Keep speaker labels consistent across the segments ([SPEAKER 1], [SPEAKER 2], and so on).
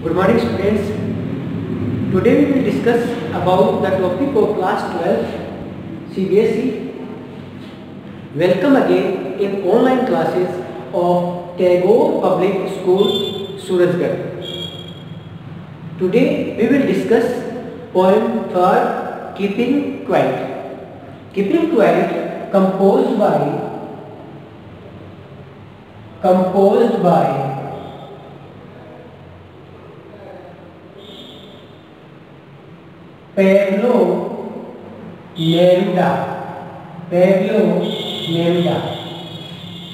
[SPEAKER 1] Good morning students. Today we will discuss about the topic of class 12 CBSE. Welcome again in online classes of Tagore Public School, Surajgarh. Today we will discuss poem third, Keeping Quiet. Keeping Quiet composed by Pablo Neruda.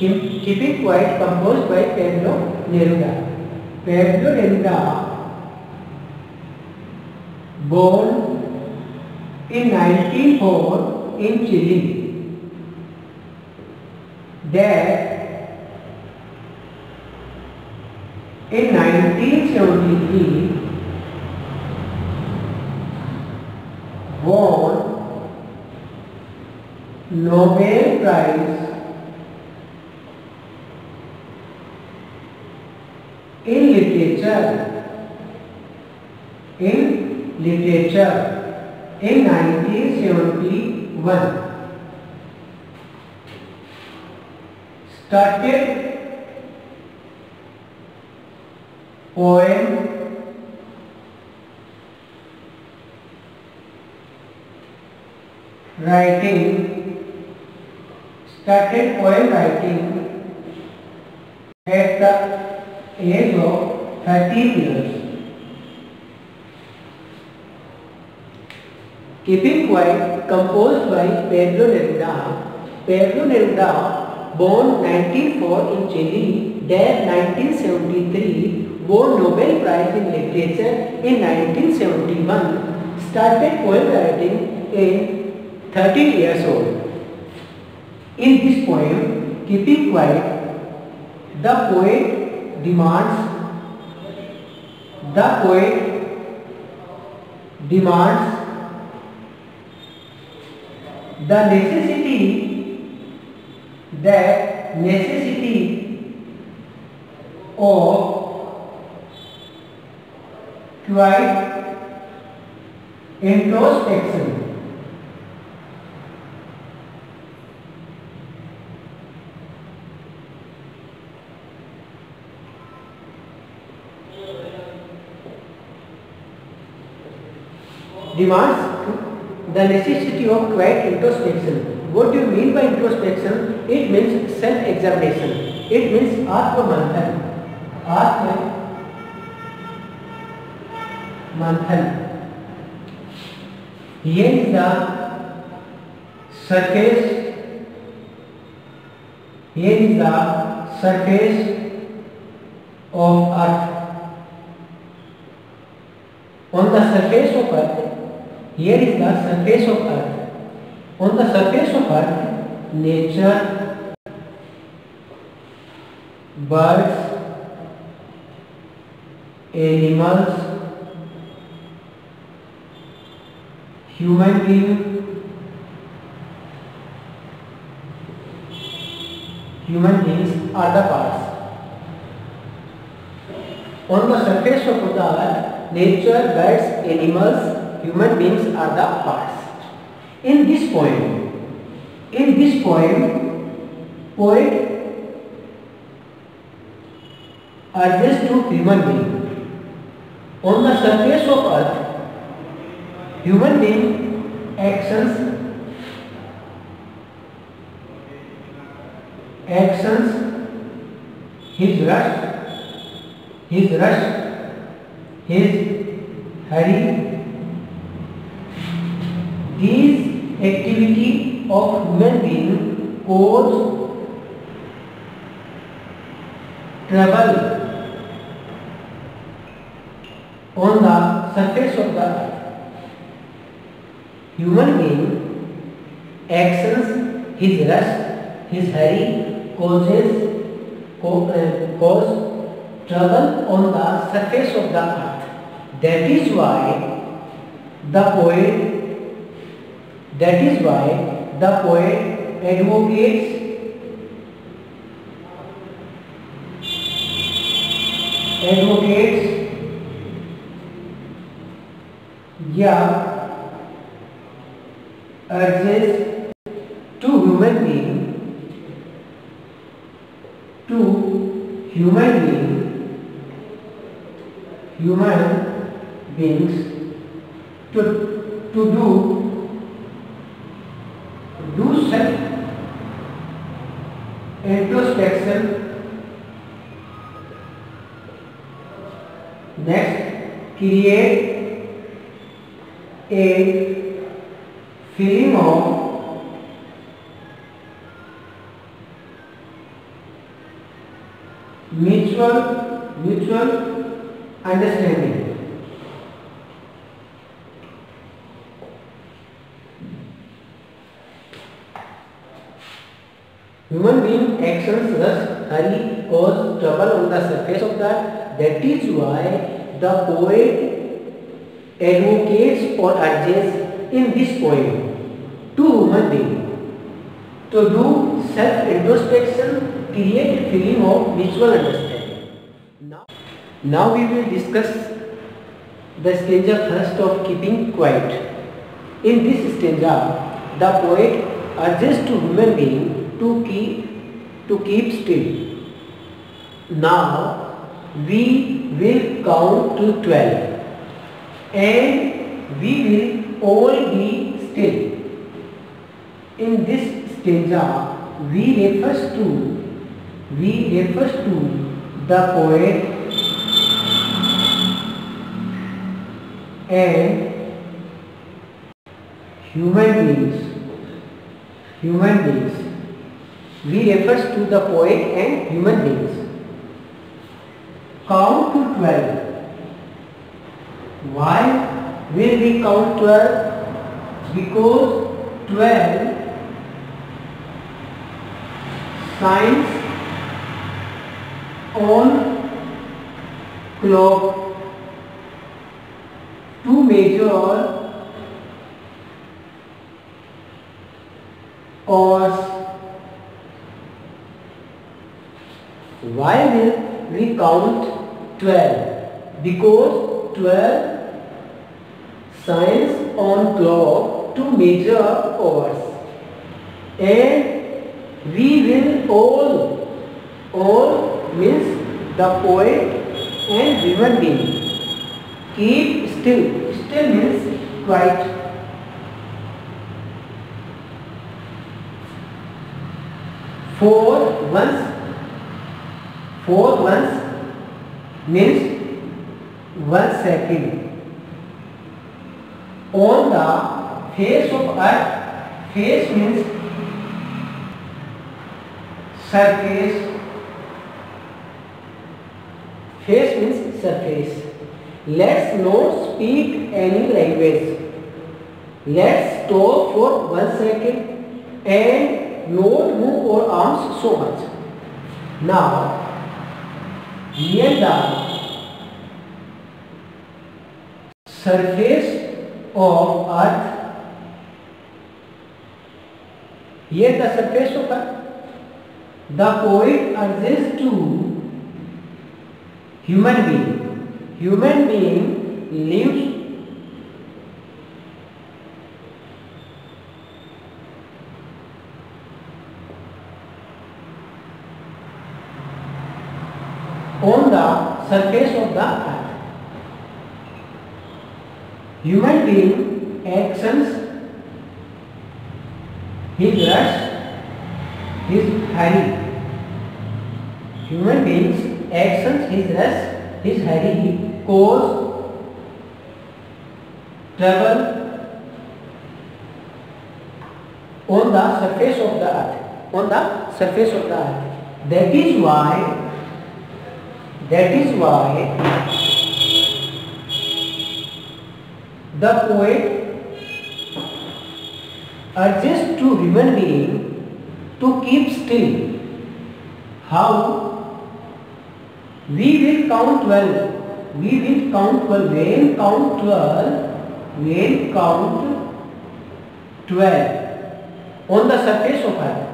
[SPEAKER 1] Keeping Quiet composed by Pablo Neruda. Pablo Neruda, born in 1904 in Chile. Dead in 1973. Won Nobel Prize in literature in 1971. Started poem writing at the age of 13 years. Keeping Quiet composed by Pablo Neruda. Pablo Neruda, born 1904 in Chile, dead 1973, won Nobel Prize in Literature in 1971, started poem writing in 13 years old. In this poem, Keeping Quiet, the poet demands the necessity of quiet introspection. Demands the necessity of quiet introspection. What do you mean by introspection? It means self-examination. It means Atma Manthan. Here is the surface of Earth. On the surface of Earth, here is the surface of Earth. On the surface of Earth, nature, birds, animals, human beings are the parts. On the surface of the Earth, nature, birds, animals, human beings are the parts. In this poem, poet urges to human being. On the surface of Earth, human being actions, his rush, his hurry. These activity of human being cause trouble on the surface of the earth. Human being actions, his rush, his hurry cause trouble on the surface of the earth. That is why the poet advocates या urges to human being to human beings to do self introspection. Next, create a feeling of mutual understanding. Human being actions thus hurry cause trouble on the surface of the earth. That is why the poet advocates or urges in this poem to human being to do self-introspection, create a feeling of mutual understanding. Now we will discuss the stanza first of keeping quiet. In this stanza, the poet urges to human being to keep still. Now we will count to 12 and we will all be still. In this stanza, we refers to the poet and human beings. We refers to the poet and human beings. Count to 12. Why will we count 12? Because 12 signs on clock to measure hours. Why will we count 12? Because 12 signs on clock to measure hours, and we will all means the poet and human being keep still. Still means quiet. For once means 1 second. On the face of earth, face means surface. Face means surface. Let's not speak any language. Let's stop for 1 second and not move our arms so much. Now, near the surface of earth, the poet urges to human being. Human being lives on the surface of the earth. Human being actions, his rush, his hurry. Human beings actions, his rush, his hurry cause trouble on the surface of the earth. That is why the poet urges to human being to keep still. How? We will count 12. When count 12 on the surface of earth.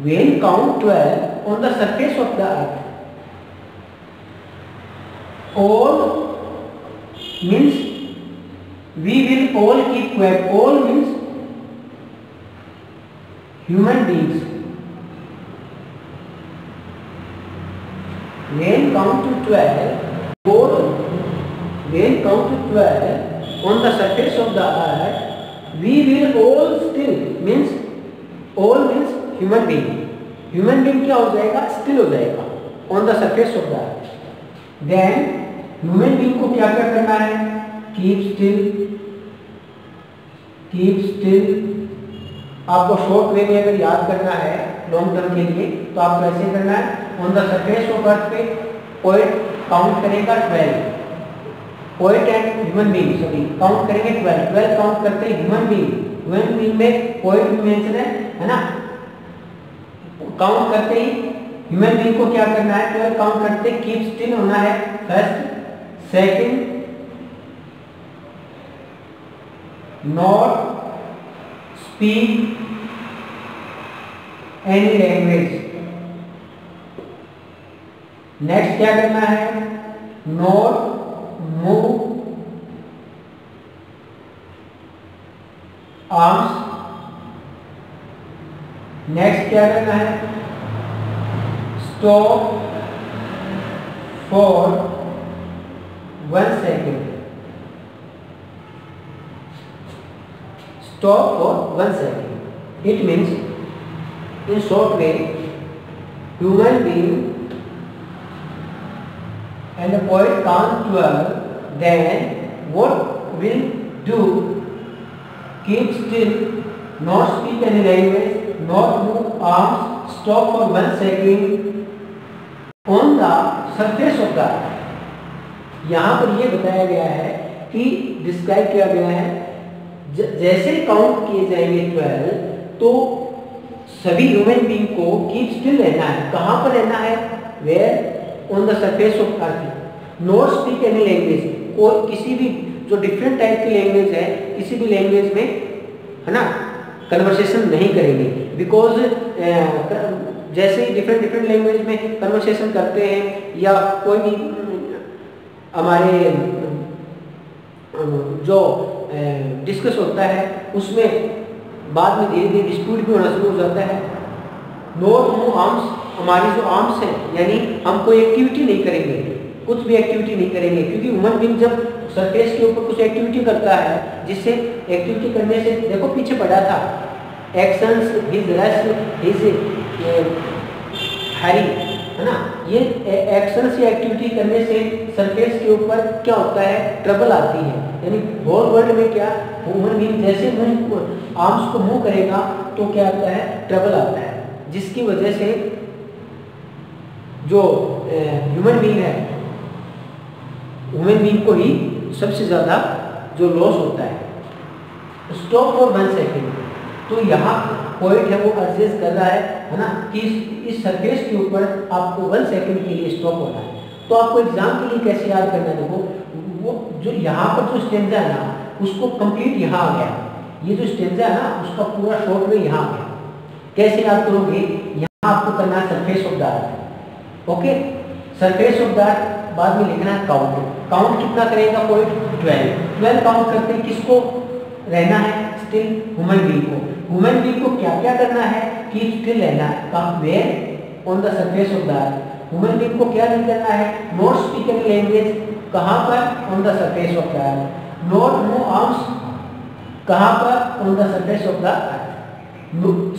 [SPEAKER 1] When count 12 on the surface of the earth. All means We will all keep quiet. All means human beings. When count to 12, all, when count to 12 on the surface of the earth, we will all still means all means human being. Human being क्या हो जाएगा? Still हो जाएगा on the surface of the earth. Then human being को क्या क्या करना है? Keep still. Keep still. आपको शॉर्ट वे में अगर याद करना है लॉन्ग टर्म के लिए तो आपको ऐसे करना है, ऑन द सरफेस ऑफ अर्थ पे पोएट काउंट करेगा 12, पोएट एंड ह्यूमन बीइंग सभी काउंट करेंगे 12 काउंट करते हैं ह्यूमन बीइंग में पोएट भी मेंशन है ना, काउंट करते ही ह्यूमन बीइंग को क्या करना है? 12 काउंट करते कीप स्टिल होना है first, second not speak any language, next क्या करना है? नॉट मूव आर्म्स, नेक्स्ट क्या करना है? Stop for 1 second, stop for 1 second. It means in short way human being and the poet count 12, then what will do? Keep still, not speak any language, not move arms, stop for 1 second on the surface of the earth. यहाँ पर ये बताया गया है कि describe किया गया है जैसे काउंट किए जाएंगे 12 तो सभी ह्यूमन बीइंग को कीप स्टिल रहना है। कहाँ पर रहना है? Where on the surface of earth, not speak any language, कोई किसी भी जो डिफरेंट टाइप की लैंग्वेज है किसी भी लैंग्वेज में है ना कन्वर्सेशन नहीं करेंगे, बिकॉज जैसे डिफरेंट लैंग्वेज में कन्वर्सेशन करते हैं या कोई भी हमारे जो डिस्कस होता है उसमें बाद में धीरे धीरे डिस्प्यूट भी होना शुरू हो जाता है। नॉट मूव आर्म्स, हमारी जो आर्म्स हैं यानी हम कोई एक्टिविटी नहीं करेंगे, कुछ भी एक्टिविटी नहीं करेंगे, क्योंकि ह्यूमन बीइंग जब सरफेस के ऊपर कुछ एक्टिविटी करता है जिससे एक्टिविटी करने से देखो पीछे पड़ा था एक्शंस हिज रश हिज हरी है ना, ये एक्शंस या एक्टिविटी करने से सरफेस के ऊपर क्या होता है? ट्रबल आती है। यानी होल वर्ल्ड में क्या ह्यूमन बीइंग जैसे आर्म्स को मूव करेगा तो क्या आता है? ट्रबल आता है, जिसकी वजह से जो ह्यूमन बीइंग है ह्यूमन बीइंग को ही सबसे ज़्यादा जो लॉस होता है। स्टॉप फॉर 1 सेकेंड, तो यहाँ पॉइंट है वो अर्जेस कर रहा है ना कि इस सरफेस के ऊपर आपको 1 सेकेंड के लिए स्टॉप होना है। तो आपको एग्जाम के लिए कैसे याद करना है? देखो वो जो यहाँ पर जो स्टेंजा है ना उसको कंप्लीट यहाँ आ गया, ये जो स्टेंजा है ना उसका पूरा शॉर्ट में यहाँ आ गया। कैसे याद करोगे? यहाँ आपको करना है surface of the earth, okay, surface of the अर्थ, बाद में लिखना है काउंट। काउंट कितना करेगा? पॉइंट 12 काउंट करते हैं किसको रहना है? स्टिल ह्यूमन बीइंग को। ह्यूमन बीइंग को क्या क्या करना है? कीप स्टिल रहना है। कहाँ? Where on the surface of the earth. Human being को क्या नहीं करना है? नॉट स्पीक एनी लैंग्वेज, कहाँ पर? On the surface of the earth. Not move arms, कहाँ पर? On the surface of the earth.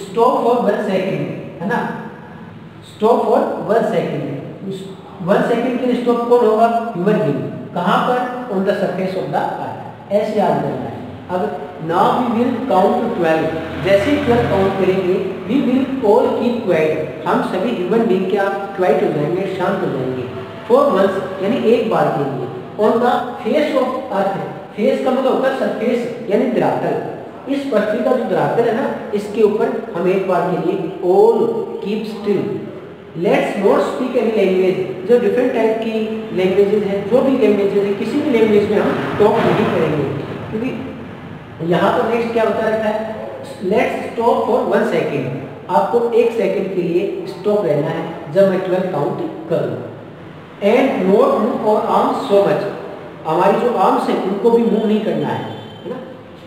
[SPEAKER 1] Stop for 1 second, है ना, स्टॉप फॉर 1 सेकेंड। 1 सेकेंड के लिए स्टॉप कौन होगा? Human being. कहाँ पर? On the surface of the earth. ऐसे याद करना है। अब now we will count to 12, जैसे 12 काउंट करेंगे we will all keep quiet, हम सभी ह्यूमन बीइंग क्या क्वाइट हो जाएंगे, शांत हो जाएंगे। फॉर वंस यानी एक बार के लिए। On the face of earth, face का मतलब होता है सरफेस यानी धरातल। इस पृथ्वी का जो धरातल है ना इसके ऊपर हम एक बार के लिए all keep still, let's not speak any language, जो डिफरेंट टाइप की लैंग्वेजेस हैं, जो भी लैंग्वेजेस है किसी भी लैंग्वेज में हम टॉक नहीं करेंगे, क्योंकि यहाँ पर नेक्स्ट क्या बता रखा है? लेट्स स्टॉप फॉर 1 सेकेंड, आपको 1 सेकेंड के लिए स्टॉप रहना है जब मैं 12 काउंट करूँ। And not move our arms so much, हमारी जो आर्म्स हैं उनको भी मूव नहीं करना है,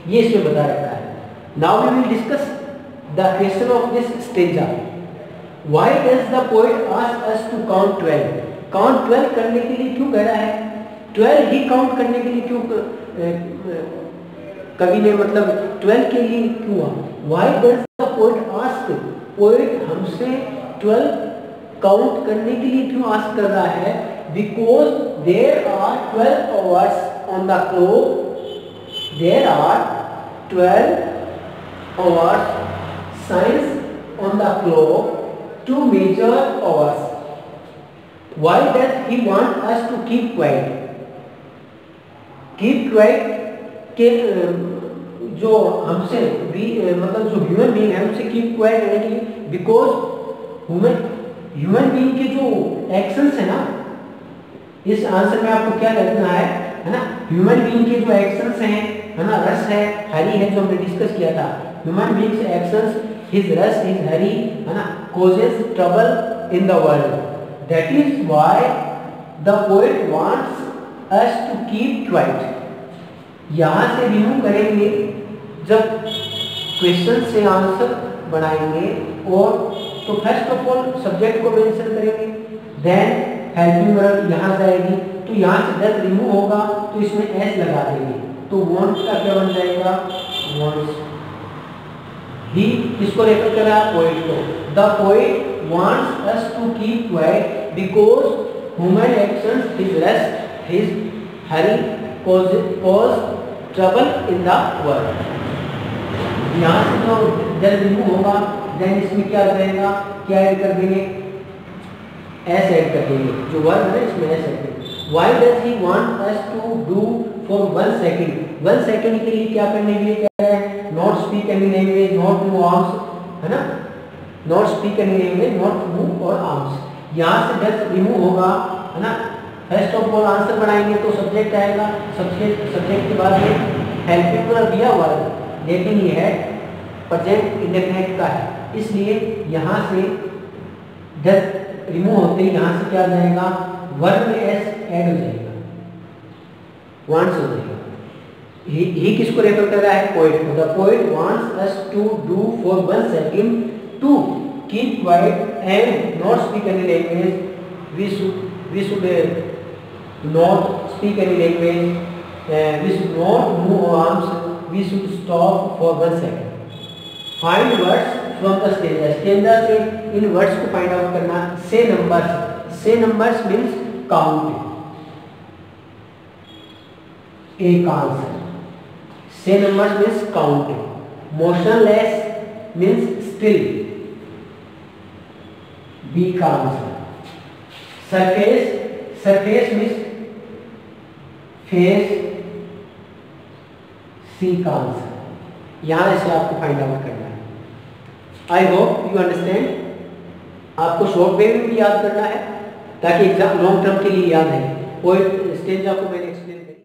[SPEAKER 1] ये इसमें बता रखा है। Now we will discuss the question of this stanza. Why does the poet ask us to count 12? Count 12 करने के लिए क्यों कह रहा है? 12 ही काउंट करने के लिए क्यों कवि ने मतलब 12 के लिए क्यों? Why does the poet ask? Poet हमसे 12 काउंट करने के लिए क्यों आस्क कर रहा है? Because there are 12 hours on the clock. There are 12 hours signs on the clock to measure hours. Why does he want us to keep quiet? Keep quiet के जो हमसे भी मतलब जो ह्यूमन बीइंग है उनसे keep quiet रहने के लिए, because ह्यूमन बीइंग के जो एक्शंस है ना, इस आंसर में आपको क्या लगना है ना? ह्यूमन बीइंग के जो एक्शंस हैं है ना, रस है, हरी है, जो हमने डिस्कस किया था, human beings actions, his rush, his hurry, है ना, causes trouble in the world. That is why the poet wants us to keep quiet. यहाँ से रिमूव करेंगे जब क्वेश्चन से आंसर बनाएंगे, और तो फर्स्ट ऑफ ऑल सब्जेक्ट को मेंशन करेंगे, देन हेल्पिंग वर्ब यहाँ जाएगी, तो यहाँ से डज रिमूव होगा तो इसमें एस लगा देंगे, तो वांट का क्या बन जाएगा? वांट्स। ही किसको रेफर कर रहा है? पोएट को। The poet wants us to keep quiet because human actions, his rust, his hurry cause trouble in the world. यहाँ से जो जब रिमूव होगा देन इसमें क्या रहेगा? क्या ऐड कर देंगे? एस ऐड कर देंगे, जो वर्ड है इसमें एस ऐड करेंगे। Why does he want us to do for 1 second? 1 second के लिए क्या करने के लिए कह रहा है? Not speak any language, not move arms, है ना, not speak any language, not move our arms. यहाँ से डज रिमूव होगा, है ना, फर्स्ट ऑफ ऑल आंसर बनाएंगे तो सब्जेक्ट आएगा, सब्जेक्ट के बाद ये हेल्पिंग वर्ब दिया हुआ है, लेकिन ये है प्रेजेंट इंडेफिनिट का है, इसलिए यहाँ से डज रिमूव होते ही यहाँ से क्या आ जाएगा? वर्ब में एस ऐड हो जाएगा, वांट्स हो जाएगा। ही किसको रेफर कर रहा है? पोएट को। The poet wants us to do for 1 second to keep quiet and not speak any language. We should not speak any language, we should not move arms, we should stop for 1 second. Find words from the stanza. Stanza से इन words को find out करना। Say numbers, say numbers means count, एक answer. Say numbers means counting. Motionless means still, B का answer. Surface, surface means face, C का answer. यहाँ से आपको फाइंड आउट करना है। I hope you understand. आपको शॉर्ट वे में भी याद करना है ताकि एग्जाम लॉन्ग टर्म के लिए याद है। पोएट स्टेंजा को मैंने एक्सप्लेन किया।